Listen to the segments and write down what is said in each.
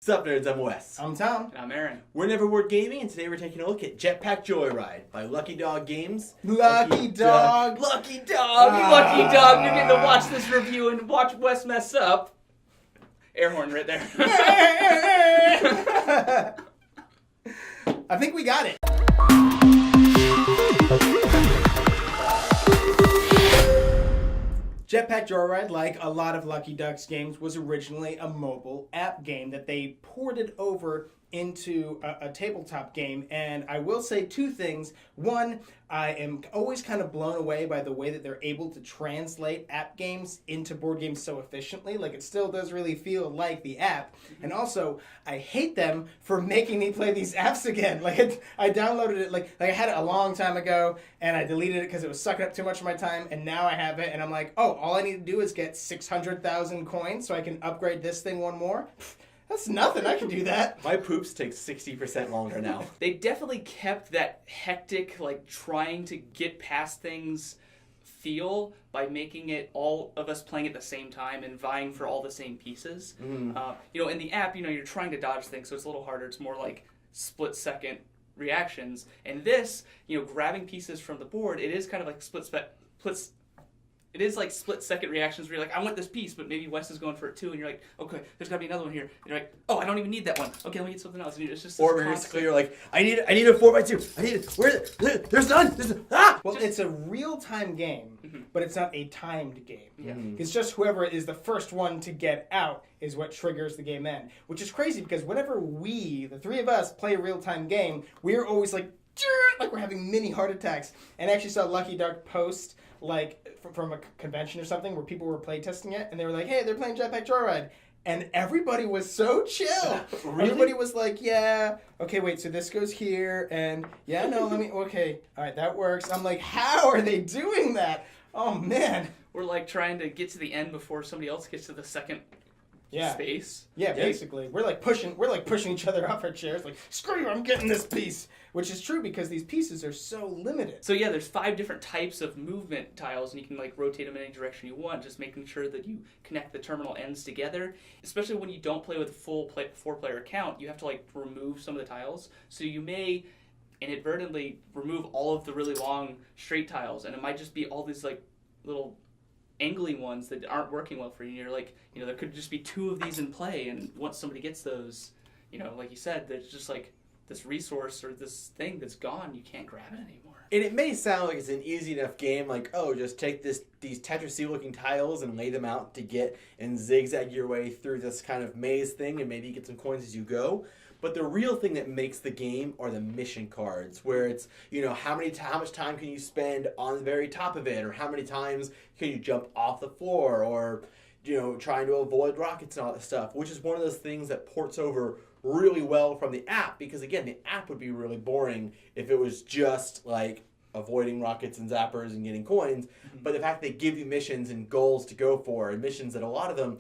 What's up, nerds? I'm Wes. I'm Tom. And I'm Aaron. We're Neverword Gaming, and today we're taking a look at Jetpack Joyride by Lucky Dog Games. Lucky Dog! Lucky Dog! You lucky dog! You're getting to watch this review and watch Wes mess up. Air horn right there. I think we got it. Jetpack Joyride, like a lot of Lucky Ducks games, was originally a mobile app game that they ported over into a tabletop game. And I will say two things. One, I am always kind of blown away by the way that they're able to translate app games into board games so efficiently. Like, it still does really feel like the app. And also, I hate them for making me play these apps again. Like, I downloaded it, like I had it a long time ago, and I deleted it because it was sucking up too much of my time, and now I have it, and I'm like, oh, all I need to do is get 600,000 coins so I can upgrade this thing one more? That's nothing. I can do that. My poops take 60% longer now. They definitely kept that hectic, like, trying to get past things feel by making it all of us playing at the same time and vying for all the same pieces. In the app, you're trying to dodge things, so it's a little harder. It's more like split-second reactions. And this, grabbing pieces from the board, it is kind of like split-second reactions where you're like, I want this piece, but maybe Wes is going for it too, and you're like, okay, there's got to be another one here. And you're like, oh, I don't even need that one. Okay, let me get something else. And it's just or realistically, you're like, I need a 4x2. I need it. Where is it? There's none. Well, it's a real-time game, but it's not a timed game. Yeah. It's just whoever is the first one to get out is what triggers the game end, which is crazy because whenever we, the three of us, play a real-time game, we're always like we're having mini heart attacks. And I actually saw Lucky Duck post from a convention or something where people were playtesting it, and they were like, hey, they're playing Jetpack Joyride. And everybody was so chill. Really? Everybody was like, yeah, okay, wait, so this goes here, and yeah, no, okay, all right, that works. I'm like, how are they doing that? Oh, man. We're like trying to get to the end before somebody else gets to the second space. Yeah, basically. We're like pushing each other off our chairs, like, screw you, I'm getting this piece. Which is true because these pieces are so limited. So yeah, there's 5 different types of movement tiles, and you can rotate them in any direction you want, just making sure that you connect the terminal ends together. Especially when you don't play with a full 4-player account, you have to remove some of the tiles. So you may inadvertently remove all of the really long straight tiles, and it might just be all these little angly ones that aren't working well for you. And you're like, there could just be 2 of these in play, and once somebody gets those, like you said, there's just this resource or this thing that's gone, you can't grab it anymore. And it may sound like it's an easy enough game, like, oh, just take these Tetris-y-looking tiles and lay them out to get and zigzag your way through this kind of maze thing, and maybe you get some coins as you go. But the real thing that makes the game are the mission cards, where it's, how much time can you spend on the very top of it, or how many times can you jump off the floor, or, trying to avoid rockets and all that stuff, which is one of those things that ports over really well from the app, because again, the app would be really boring if it was just avoiding rockets and zappers and getting coins. But the fact they give you missions and goals to go for, and missions that a lot of them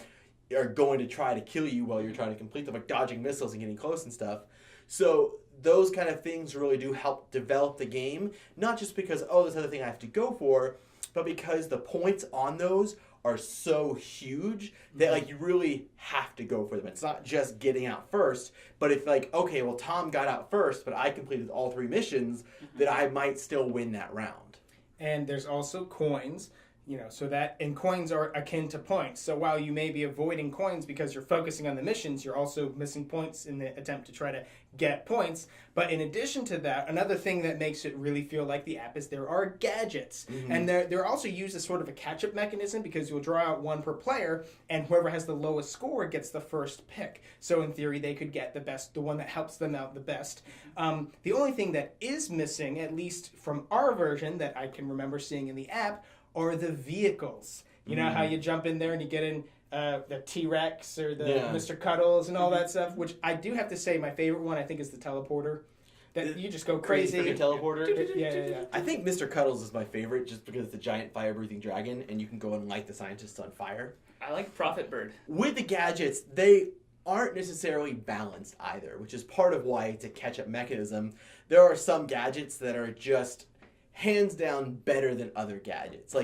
are going to try to kill you while you're trying to complete them, like dodging missiles and getting close and stuff. So those kind of things really do help develop the game, not just because, oh, this other thing I have to go for, but because the points on those are so huge that you really have to go for them. It's not just getting out first, but if okay, well, Tom got out first, but I completed all 3 missions, that I might still win that round. And there's also coins, and coins are akin to points. So while you may be avoiding coins because you're focusing on the missions, you're also missing points in the attempt to try to get points. But in addition to that, another thing that makes it really feel like the app is there are gadgets. And they're also used as sort of a catch-up mechanism because you'll draw out 1 per player, and whoever has the lowest score gets the first pick. So in theory, they could get the one that helps them out the best. The only thing that is missing, at least from our version that I can remember seeing in the app, are the vehicles. You know how you jump in there and you get in the T-Rex or the Mr. Cuddles and all that stuff, which I do have to say my favorite one I think is the teleporter. That you just go crazy. Teleporter? Yeah. I think Mr. Cuddles is my favorite just because it's a giant fire-breathing dragon and you can go and light the scientists on fire. I like Prophet Bird. With the gadgets, they aren't necessarily balanced either, which is part of why it's a catch-up mechanism. There are some gadgets that are just hands down better than other gadgets.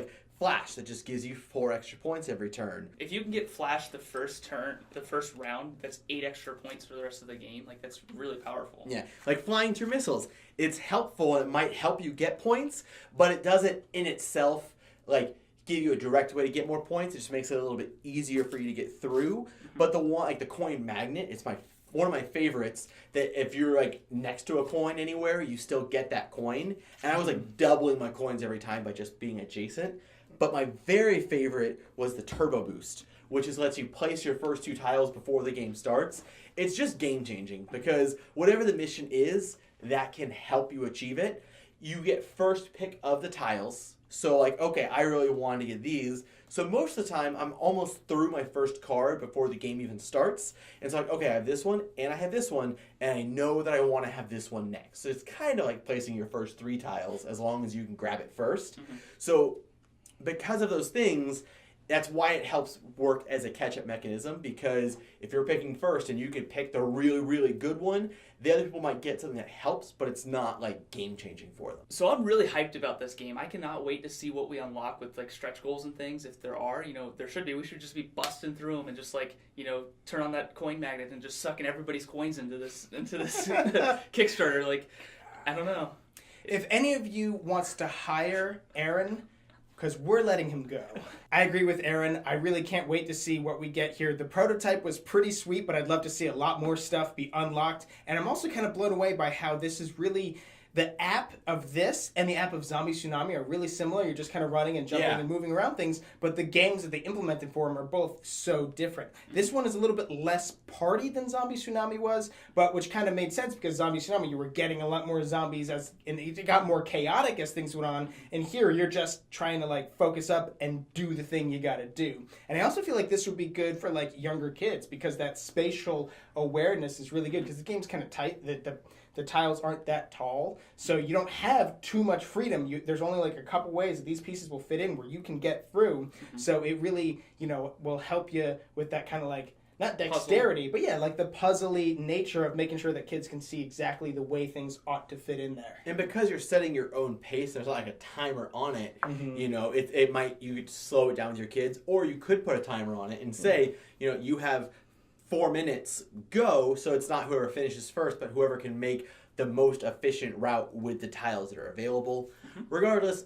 Flash that just gives you 4 extra points every turn. If you can get Flash the first round, that's 8 extra points for the rest of the game. Like, that's really powerful. Yeah, like flying through missiles. It's helpful. It might help you get points, but it doesn't in itself like give you a direct way to get more points. It just makes it a little bit easier for you to get through. But the one, like the coin magnet, it's one of my favorites, that if you're like next to a coin anywhere, you still get that coin. And I was like doubling my coins every time by just being adjacent. But my very favorite was the Turbo Boost, which is lets you place your first 2 tiles before the game starts. It's just game changing because whatever the mission is that can help you achieve it, you get first pick of the tiles. So like, okay, I really want to get these. So most of the time, I'm almost through my first card before the game even starts. And it's like, okay, I have this one, and I have this one, and I know that I want to have this one next. So it's kind of like placing your first 3 tiles as long as you can grab it first. Mm-hmm. So because of those things, that's why it helps work as a catch-up mechanism, because if you're picking first and you can pick the really, really good one, the other people might get something that helps, but it's not like game-changing for them. So I'm really hyped about this game. I cannot wait to see what we unlock with like stretch goals and things. If there are, there should be. We should just be busting through them and just like, turn on that coin magnet and just sucking everybody's coins into this Kickstarter. Like, I don't know. If any of you wants to hire Aaron, because we're letting him go. I agree with Aaron. I really can't wait to see what we get here. The prototype was pretty sweet, but I'd love to see a lot more stuff be unlocked. And I'm also kind of blown away by how this is really... The app of this and the app of Zombie Tsunami are really similar. You're just kind of running and jumping and moving around things, but the games that they implemented for them are both so different. This one is a little bit less party than Zombie Tsunami was, but which kind of made sense because Zombie Tsunami, you were getting a lot more zombies and it got more chaotic as things went on. And here, you're just trying to like focus up and do the thing you got to do. And I also feel like this would be good for like younger kids because that spatial awareness is really good because the game's kind of tight. The tiles aren't that tall, so you don't have too much freedom. There's only like a couple ways that these pieces will fit in where you can get through. Mm-hmm. So it really, will help you with that kind of like, not dexterity, but yeah, like the puzzly nature of making sure that kids can see exactly the way things ought to fit in there. And because you're setting your own pace, there's not like a timer on it. Mm-hmm. You could slow it down with your kids, or you could put a timer on it and say, you have 4 minutes, go, so it's not whoever finishes first, but whoever can make the most efficient route with the tiles that are available. Mm-hmm. Regardless,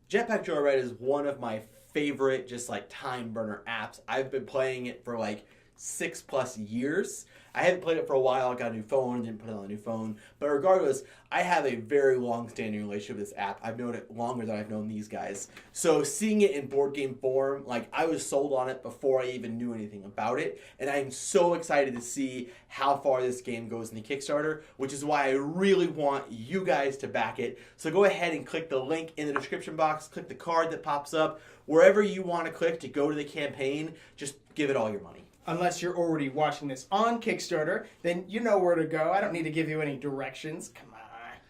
Jetpack Joyride is one of my favorite just like time burner apps. I've been playing it for like 6+ years. I haven't played it for a while. I got a new phone, didn't put it on a new phone. But regardless, I have a very long-standing relationship with this app. I've known it longer than I've known these guys. So seeing it in board game form, like I was sold on it before I even knew anything about it. And I'm so excited to see how far this game goes in the Kickstarter, which is why I really want you guys to back it. So go ahead and click the link in the description box, click the card that pops up. Wherever you want to click to go to the campaign, just give it all your money. Unless you're already watching this on Kickstarter, then you know where to go. I don't need to give you any directions. Come on.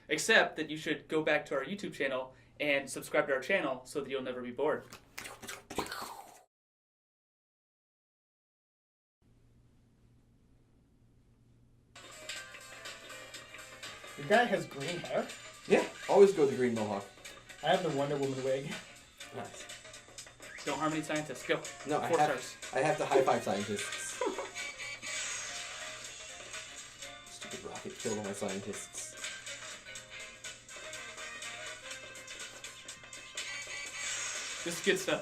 Except that you should go back to our YouTube channel and subscribe to our channel so that you'll never be bored. The guy has green hair? Yeah, always go the green mohawk. I have the Wonder Woman wig. Nice. Go Harmony Scientist, go. No, 4 stars. I have to high-five scientists. Stupid rocket killed all my scientists. This is good stuff.